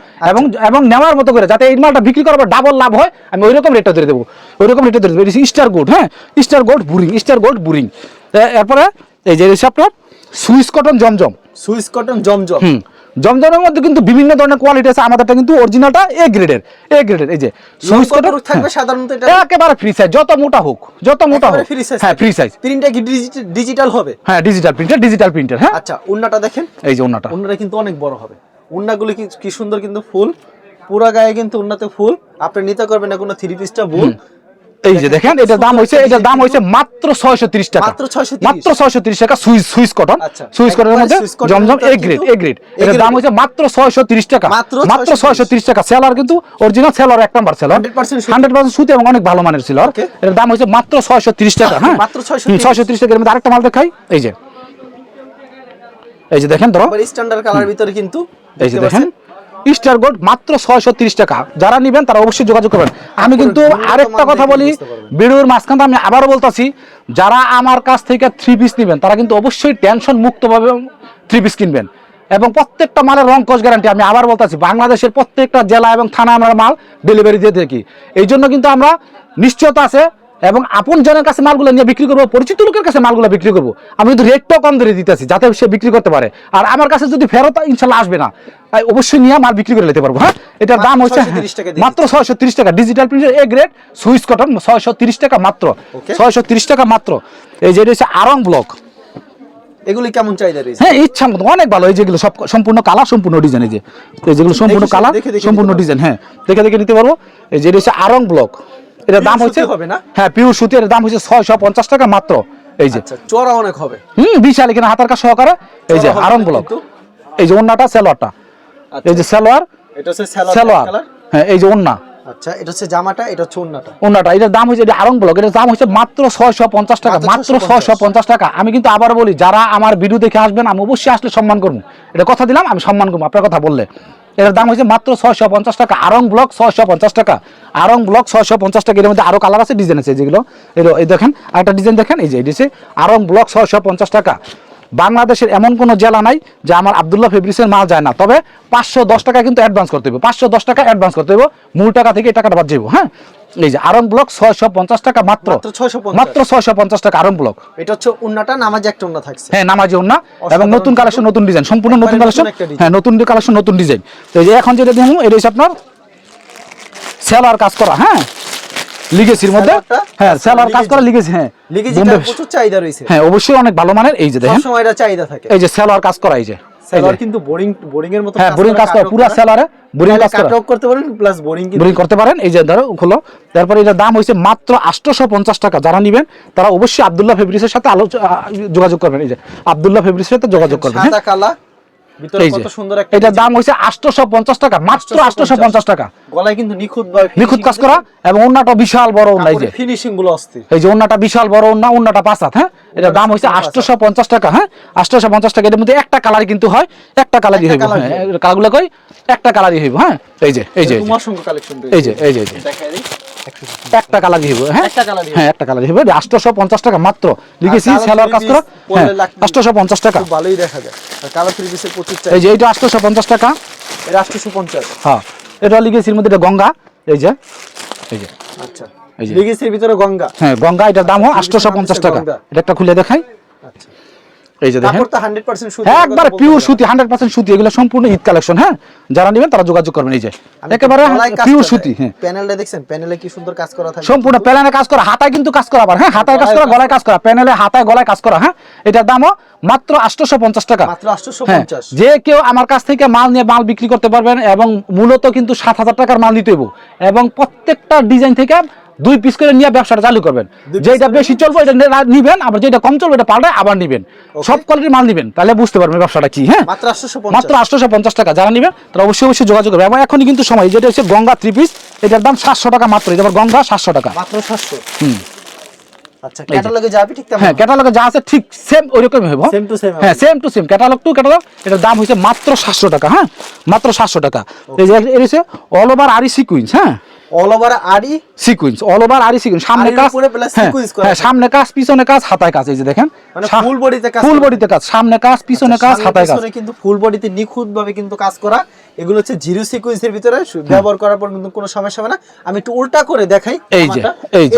এবং নেওয়ার মতো করে যাতে এই মালটা বিক্রি করার পর ডাবল লাভ হয়, আমি ওইরকম রেটটা ধরে দেবো, ওইরকম রেটটা ধরে দেবো। Star gold. হ্যাঁ স্টার গোল্ড বুরিং। এরপরে এই যে আপনার সুইস কটন জমজম। জমজমের মধ্যে কিন্তু বিভিন্ন ধরনের কোয়ালিটি আছে, আমাদেরটা কিন্তু অরিজিনালটা এ গ্রেডের। এই যে সুইস কটন থাকবে সাধারণত, এটা একেবারে ফ্রি সাইজ, যত মোটা হোক। হ্যাঁ ফ্রি সাইজ। প্রিন্টটা কি ডিজিটাল হবে? হ্যাঁ ডিজিটাল প্রিন্টার। হ্যাঁ আচ্ছা ওন্নাটা দেখেন, এই যে ওন্নাটা কিন্তু অনেক বড় হবে। ওন্নাগুলো কি সুন্দর কিন্তু ফুল, পুরো গায়ে কিন্তু ওন্নাতে ফুল। আপনি নিতে করবেন না কোনো থ্রি পিসটা ভুল, এই যে দেখেন এটার দাম হইছে মাত্র 630 টাকা, মাত্র 630 টাকা। সুইস কটন, সুইস কটনের মধ্যে জমজম এ গ্রেড এটার দাম হইছে মাত্র 630 টাকা, মাত্র 630 টাকা। সেলার কিন্তু অরিজিনাল সেলার, এক নাম্বার সেলার, 100% সুতি এবং অনেক ভালো মানের সেলার। এটার দাম হইছে মাত্র 630 টাকা। হ্যাঁ, মাত্র 630 টাকার মধ্যে আরেকটা মাল দেখাই। এই যে দেখেন, ধরো স্ট্যান্ডার্ড কালার ভিতরে কিন্তু এই যে দেখেন স্টার গোল্ড মাত্র 630 টাকা। যারা নেবেন তারা অবশ্যই যোগাযোগ করবেন। আমি কিন্তু আরেকটা কথা বলি ভিডিওর মাঝখানে, আমি আবারও বলতাছি, যারা আমার কাছ থেকে 3 পিস নেবেন তারা কিন্তু অবশ্যই টেনশন মুক্তভাবে 3 পিস কিনবেন এবং প্রত্যেকটা মালের রং কস গ্যারান্টি। আমি আবার বলতাছি, বাংলাদেশের প্রত্যেকটা জেলা এবং থানা আমরা মাল ডেলিভারি দিয়ে থাকি। এই জন্য কিন্তু আমরা নিশ্চয়তা আছে এবং আপন জনের কাছে মালগুলো নিয়ে বিক্রি করবো, পরিচিত লোকের কাছে মালগুলো বিক্রি করবো। আমি কিন্তু রেটটাও কম ধরে দিতেছি যাতে সে বিক্রি করতে পারে। আর আমার কাছে যদি ফেরত ইনশাল্লাহ আসবে না, তাই অবশ্যই নিয়ে মাল বিক্রি করে নিতে পারবো। হ্যাঁ, এটার দাম হচ্ছে মাত্র 630 টাকা। ডিজিটাল প্রিন্টের এ গ্রেড সুইস কটন 630 টাকা মাত্র, 630 টাকা মাত্র। এই যে এটা হচ্ছে আরং ব্লক। এগুলি কেমন চাহিদা রয়েছে? হ্যাঁ, ইচ্ছা মতো অনেক ভালো। এই যেগুলো সব সম্পূর্ণ কালার, সম্পূর্ণ ডিজাইন। এই যেগুলো সম্পূর্ণ কালার, সম্পূর্ণ ডিজাইন। হ্যাঁ, দেখে নিতে পারবো। এই যে এটা হচ্ছে আরং ব্লক, এটার দাম হচ্ছে হবে না, হ্যাঁ পিওর সুতি। এর দাম হচ্ছে 650 টাকা মাত্র। এই যে চড়া অনেক হবে, বিশাল এখানে হাতার কাজ সহকারে। এই যে আরং ব্লক, এই যে ওন্নাটা, সালোয়ারটা, এই যে সালোয়ার, এটা হচ্ছে সালোয়ার। হ্যাঁ, এই যে ওন্না। আচ্ছা, এটা হচ্ছে জামাটা, এটা হচ্ছে ওন্নাটা। ওন্নাটা এটার দাম হচ্ছে, এটা আরং ব্লক, এটার দাম হচ্ছে মাত্র 650 টাকা, মাত্র 650 টাকা। আমি কিন্তু আবার বলি, যারা আমার ভিডিও দেখে আসবেন আমি অবশ্যই আসলে সম্মান করবো, এটা কথা দিলাম, আমি সম্মান করবো আপনার কথা বললে। এটার দাম হচ্ছে মাত্র 650 টাকা। আরং ব্লক 650 টাকা, আরং ব্লক 650 টাকা। এর মধ্যে আরো কালার আছে, ডিজাইন আছে, যেগুলো এই দেখেন আরেকটা ডিজাইন দেখেন। এই যে এটা হচ্ছে আরং ব্লক 650 টাকা। বাংলাদেশের এমন কোনো জেলা নাই যে আমার আব্দুল্লাহ ফেব্রিক্সের মাল যায় না। তবে 510 টাকা কিন্তু অ্যাডভান্স করতে হবে, 510 টাকা অ্যাডভান্স করতে হবে, মূল টাকা থেকে এই টাকাটা বাদ যাবো। হ্যাঁ, এই যে আরং ব্লক 650 টাকা মাত্র, মাত্র 650 টাকা আরং ব্লক। এটা হচ্ছে ওন্নাটা, নামাজি একটা ওন্না থাকছে। হ্যাঁ, নামাজি ওন্না এবং নতুন কালেকশন, নতুন ডিজাইন, সম্পূর্ণ নতুন কালেকশন। হ্যাঁ, নতুন কালেকশন, নতুন ডিজাইন। তো এই যে এখন যেটা দেখুন, এটা হচ্ছে আপনার সেলার কাজ করা। হ্যাঁ, লিগেসির মধ্যে, হ্যাঁ সেলার কাজ করা লিগেসি। হ্যাঁ, লিগেসিটার প্রচুর চাহিদা রয়েছে। হ্যাঁ, অবশ্যই অনেক ভালো মানের। এই যে দেখেন সব সময় এটা চাহিদা থাকে। এই যে সেলার কাজ করা, এই যে সেলার কিন্তু বোরিং এর মতো, হ্যাঁ বোরিং কাজ করা, পুরো সেলারে বোরিং কাজ করা, কাটক করতে পারেন প্লাস বোরিং করতে পারেন। এই যে ধরো খুলো, তারপর এটার দাম হইছে মাত্র 850 টাকা। যারা নেবেন তারা অবশ্যই আব্দুল্লাহ ফেব্রিক্সের সাথে যোগাযোগ করবেন। এই যে আব্দুল্লাহ ফেব্রিক্সের সাথে যোগাযোগ করবেন। সাদা কালা ভিতরে কত সুন্দর একটা, এটার দাম হইছে 850 টাকা, মাত্র 850 টাকা। গলায় কিন্তু নিখুঁত কাজ করা এবং ওন্নাটা বিশাল বড় ওন্না। এই যে ফিনিশিং গুলো অস্থির। এই যে ওন্নাটা বিশাল বড় ওন্না, ওন্নাটা 5 হাত। হ্যাঁ, এটার দাম হইছে 850 টাকা। হ্যাঁ, 850 টাকা। এর মধ্যে একটা কালার কিন্তু হয়, একটা কালারই হইব। হ্যাঁ, কালারগুলো কই একটা কালারই হইব। হ্যাঁ, এই যে তোমার সঙ্গে কালেকশন রয়েছে। এই যে দেখাই দিই, একটা কালারই হইব। হ্যাঁ, একটা কালারই হইব। 850 টাকা মাত্র। লিখেছি সেলার কাজ করা। হ্যাঁ, 850 টাকা, খুব ভালোই দেখা যায়। কালার থ্রি পিসের প্রচুর চাই। এই যে এটা 850 টাকা, এটা 850। হ্যাঁ, এটা লিগেসির মধ্যে, এটা গঙ্গা। এই যে আচ্ছা, এই যে লিগেসির ভিতরে গঙ্গা। হ্যাঁ, গঙ্গা, এটার দাম 850 টাকা। এটা একটা খুলে দেখাই। আচ্ছা, এই যে দেখেন, কাপড়টা 100% সুতি, একবার পিওর সুতি, 100% সুতি। এগুলো সম্পূর্ণ ঈদ কালেকশন। হ্যাঁ, যারা নেবেন তারা যোগাযোগ করবেন। এই যে একেবারে পিওর সুতি। হ্যাঁ, প্যানেলটা দেখছেন, প্যানেলে কি সুন্দর কাজ করা থাকে, সম্পূর্ণ প্যানেলে কাজ করা, হাতায় কিন্তু কাজ করা আবার। হ্যাঁ, হাতায় কাজ করা, গলায় কাজ করা, প্যানেলে হাতায় গলায় কাজ করা। হ্যাঁ, এটার দামও মাত্র 850 টাকা, মাত্র 850। যে কেউ আমার কাছ থেকে মাল নিয়ে মাল বিক্রি করতে পারবেন এবং মূলত কিন্তু 7000 টাকার মাল নিতে হবে এবং প্রত্যেকটা ডিজাইন থেকে 2 পিস করে নিয়ে ব্যবসাটা চালু করবেন। যেটা বেশি চলবে এটা নিবেন, আবার যেটা কম চলবে এটা পাল্টায় আবার নিবেন। সব কোয়ালিটির মাল নিবেন, তাহলে বুঝতে পারবেন ব্যবসাটা কি। হ্যাঁ, মাত্র 850 টাকা। যারা নিবেন তারা অবশ্যই যোগাযোগ করবেন। এবং এখনই কিন্তু সময়, যেটা হচ্ছে গঙ্গা 3 পিস, এটার দাম 700 টাকা মাত্র। এটা আবার গঙ্গা 700 টাকা মাত্র, 700। আচ্ছা, ক্যাটালগে যা ঠিক তেমন। হ্যাঁ, ক্যাটালগে যা আছে ঠিক সেম ওইরকমই হবে। Same to same. হ্যাঁ, same to same, catalogue to catalogue. এটার দাম হইছে মাত্র 700 টাকা। হ্যাঁ, মাত্র 700 টাকা। এই যে এর হচ্ছে অল ওভার আরি সিকুয়েন্স। হ্যাঁ, অল ওভার আরি সিকোয়েন্স, অল ওভার আরি সিকোয়েন্স, সামনে কাজ, হ্যাঁ সামনে কাজ, পিছনে কাজ, হাতায় কাজ। এই যে দেখেন, মানে ফুল বডিতে কাজ, ফুল বডিতে কাজ, সামনে কাজ, পিছনে কাজ, হাতায় কাজ, কিন্তু ফুল বডিতে নিখুঁতভাবে কিন্তু কাজ করা। এগুলো হচ্ছে জিরো সিকোয়েন্সের ভিতরে, ব্যবহার করার পর কিন্তু কোনো সমস্যা হবে না। আমি একটু উল্টা করে দেখাই। এই যে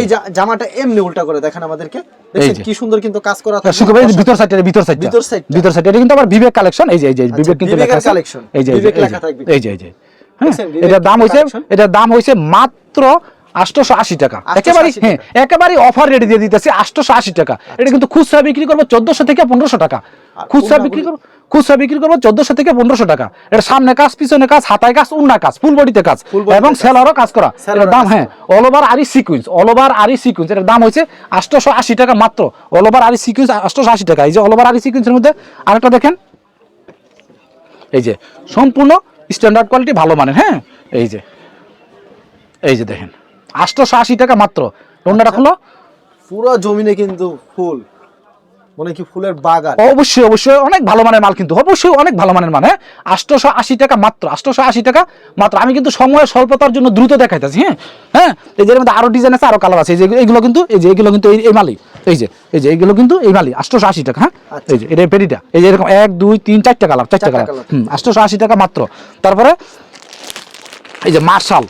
এই জামাটা এমনি উল্টা করে দেখেন আমাদেরকে, দেখেন কি সুন্দর কিন্তু কাজ করা থাকে। ভিতর সাইডে, ভিতর সাইডে এটা কিন্তু আবার বিবেক কালেকশন। এই যে বিবেক কিন্তু লেখা আছে। এই যে বিবেক লেখা থাকবে। এই যে এটার দাম হইছে মাত্র 880 টাকা, 880 একেবারে টাকা। হ্যাঁ একেবারে অফার রেটে দিয়ে দিতেছি 880 টাকা। এটা কিন্তু খুচরা বিক্রি করবো 1400 থেকে 1500 টাকা, খুচরা বিক্রি করবো 1400 থেকে 1500 টাকা। এটা সামনে কাজ, পিছনে কাজ, হাতায় কাজ, উন্না কাজ, ফুল বডিতে কাজ এবং সেলারও কাজ করা। এটার দাম হ্যাঁ অল ওভার আরি সিকুয়েন্স, অল ওভার আরি সিকুয়েন্স, এটার দাম হচ্ছে 880 টাকা মাত্র। অল ওভার আরি সিকুয়েন্স 880 টাকা। এই যে অল ওভার আরি সিকুয়েন্সের মধ্যে আরেকটা দেখেন, এই যে সম্পূর্ণ স্ট্যান্ডার্ড কোয়ালিটি, ভালো মানের। হ্যাঁ এই যে দেখেন 880 টাকা মাত্র। ওন্নাটা খুলো, পুরো জমিনে কিন্তু ফুল, মানে কি ফুলের বাগান। অবশ্যই অনেক ভালো মানের মাল, কিন্তু অবশ্যই অনেক ভালো মানের মাল। হ্যাঁ 880 টাকা মাত্র, 880 টাকা মাত্র। আমি কিন্তু সময়ের স্বল্পতার জন্য দ্রুত দেখাইতেছি। হ্যাঁ এই যে এর মধ্যে আরো ডিজাইন আছে, আরো কালার আছে। এই যে এগুলো কিন্তু এগুলো কিন্তু এই মালই, এই যে এইগুলো কিন্তু এই মালই 880 টাকা। হ্যাঁ এই যে এটা পেরিটা, এই যে এরকম 1 2 3 4টা কালার, 4টা কালার। 880 টাকা মাত্র। তারপরে এই যে মার্শাল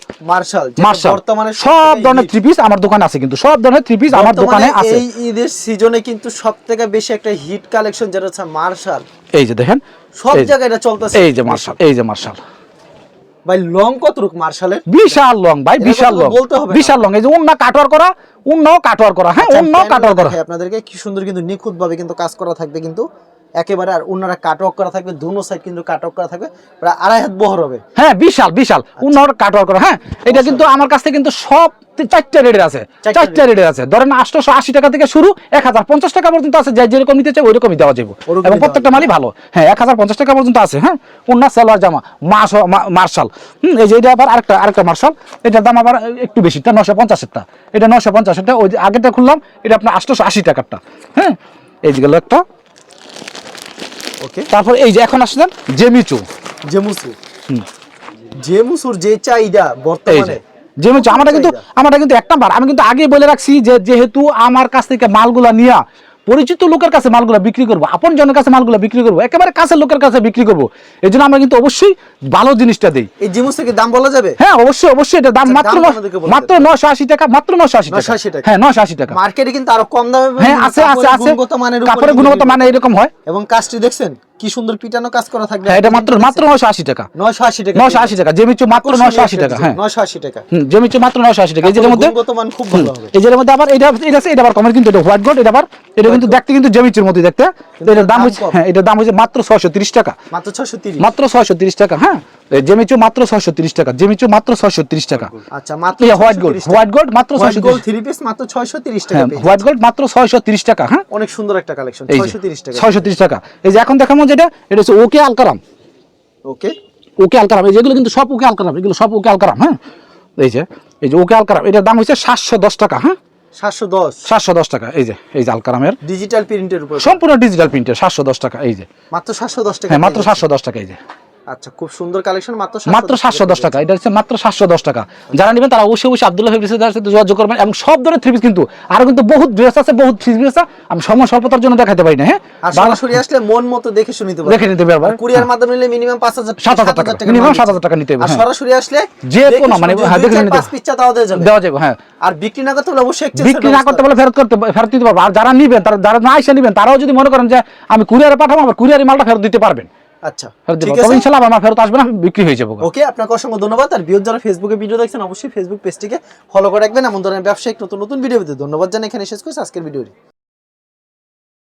বর্তমানে সব ধরনের থ্রি পিস আমার দোকানে আছে, কিন্তু সব ধরনের থ্রি পিস আমার দোকানে আছে। এই ঈদের সিজনে কিন্তু সবথেকে বেশি একটা হিট কালেকশন যেটা হচ্ছে মার্শাল। এই যে দেখেন সব জায়গায় এটা চলতেছে। এই যে মার্শাল ভাই লং কত রূপ মার্শালের? বিশাল লং ভাই, বিশাল লং, বিশাল লং। এই যে উন্না কাটওয়ার করা, উন্নাও কাটওয়ার করা। হ্যাঁ উন্নাও কাটওয়ার করা। আপনাদেরকে কি সুন্দর কিন্তু নিখুঁত ভাবে কিন্তু কাজ করা থাকবে কিন্তু একেবারে। আর উন্নারা কাটওয়ার্ক করা থাকবে, দুনো সাইড কিন্তু কাটওয়ার্ক করা থাকবে, প্রায় 2.5 হাত বহর হবে। হ্যাঁ বিশাল উন্নার কাটওয়ার করা। হ্যাঁ এটা কিন্তু আমার কাছে কিন্তু সব 4টা রেটের আছে, 4টা রেটের আছে। ধরেন 880 টাকা থেকে শুরু 1050 টাকা পর্যন্ত আছে, যাই যেরকম নিতে চাই ওইরকমই দেওয়া যাবে, এবং প্রত্যেকটা মালই ভালো। হ্যাঁ 1050 টাকা পর্যন্ত আছে। হ্যাঁ উন্না সালোয়ার জামা মার্শাল। এই যে এটা আবার আরেকটা মার্শাল, এটার দাম আবার একটু বেশি, 950 টা। এটা 950 টা। ওই যে আগেরটা খুললাম এটা আপনার 880 টাকারটা। হ্যাঁ এই যে গেল একটা। ওকে, তারপর এই যে এখন আসলেন জেমুসুর যে চাহিদা বর্তমানে, আমারটা কিন্তু এক নাম্বার। আমি কিন্তু আগে বলে রাখছি যে যেহেতু আমার কাছ থেকে মালগুলা নিয়া পরিচিত লোকের কাছে মালগুলা বিক্রি করবো, আপন জনের কাছে মালগুলা বিক্রি করবো, একেবারে কাছের লোকের কাছে বিক্রি করবো, এই জন্য আমরা কিন্তু অবশ্যই ভালো জিনিসটা দিই। এই জিমুসের কি দাম বলা যাবে? হ্যাঁ অবশ্যই এটা দাম মাত্র 980 টাকা, মাত্র 980 টাকা। হ্যাঁ 980 টাকা। মার্কেটে কিন্তু আরো কম দামে। হ্যাঁ আছে কাপড়ের গুণগত মান এরকম হয়। এবং কাজটি দেখছেন কি সুন্দর পিটানো কাজ করা থাকবে। এটা মাত্র 980 টাকা। 980 টাকা জেমিচু মাত্র 980 টাকা। হ্যাঁ 980 টাকা জেমিচু মাত্র 980 টাকা। এই যে মধ্যে গুণগত মান খুব ভালো হবে। এই যে মধ্যে আবার এটা আবার কমের, কিন্তু এটা হোয়াইট গোল্ড। এটা কিন্তু দেখতে কিন্তু জেমিচুর মধ্যে দেখতে। এটার দাম হচ্ছে, হ্যাঁ এটার দাম হচ্ছে মাত্র 630 টাকা। মাত্র 630 টাকা। হ্যাঁ জেমিচু মাত্র 630 টাকা। মাত্র 630 টাকা। আচ্ছা মাত্র হোয়াইট গোল্ড মাত্র 630 থ্রি পিস মাত্র 630 টাকা। হোয়াইট গোল্ড মাত্র 630 টাকা। হ্যাঁ অনেক সুন্দর একটা কালেকশন। 630 টাকা। 630 টাকা। এই যে এখন দেখাবো যেটা, এটা হচ্ছে ওকে আলকারাম। ওকে আলকারাম, এই যেগুলো কিন্তু সব ওকে আলকারাম, এগুলো সব ওকে আলকারাম। হ্যাঁ এই যে ওকে আলকারাম, এটার দাম হচ্ছে 710 টাকা। হ্যাঁ 710 টাকা। এই যে আলকারামের ডিজিটাল প্রিন্টের উপর, সম্পূর্ণ ডিজিটাল প্রিন্টের 710 টাকা। এই যে মাত্র 710 টাকা। হ্যাঁ মাত্র 710 টাকা। এই যে আচ্ছা খুব সুন্দর কালেকশন, মাত্র 710 টাকা। এটা হচ্ছে মাত্র 710 টাকা। যারা নেবেন তারা অবশ্যই আব্দুল্লাহ ফেব্রিক্সের সাথে যোগাযোগ করবেন। এবং সব ধরনের থ্রি পিস কিন্তু আরো কিন্তু বহুত ড্রেস আছে, বহুত থ্রি পিস আছে, আমি সময় স্বল্পতার জন্য দেখাতে পারি না। হ্যাঁ আর সরাসরি আসলে মন মতো দেখে নিতে পারবেন। কুরিয়ার মাধ্যমে নিলে মিনিমাম 7,000 টাকা, মিনিমাম 7,000 টাকা নিতে হবে। আর সরাসরি আসলে যে কোনো মানে দেখে নিতে 5 পিস তাও দেওয়া যাবে। হ্যাঁ আর বিক্রি না করতে হলে অবশ্যই বিক্রি না করতে বলে ফেরত দিতে পারবো। আর যারা নিবেন, যারা না এসে নিবেন, তারাও যদি মনে করেন যে আমি কুরিয়ারে পাঠাবো, আবার কুরিয়ারে মালটা ফেরত দিতে পারবেন। আচ্ছা ঠিক আছে, ইনশাআল্লাহ আমার ফেরত আসবে না, বিক্রি হয়ে যাবে। ওকে, আপনাকে অসংখ্য ধন্যবাদ। আর ভিউয়ার যারা ফেসবুকে ভিডিও দেখছেন অবশ্যই ফেসবুক পেজটিকে ফলো করে রাখবেন। এমন ধরনের ব্যবসায়িক নতুন ভিডিও পেতে ধন্যবাদ জানাই এখানে শেষ করছি আজকের ভিডিওটি।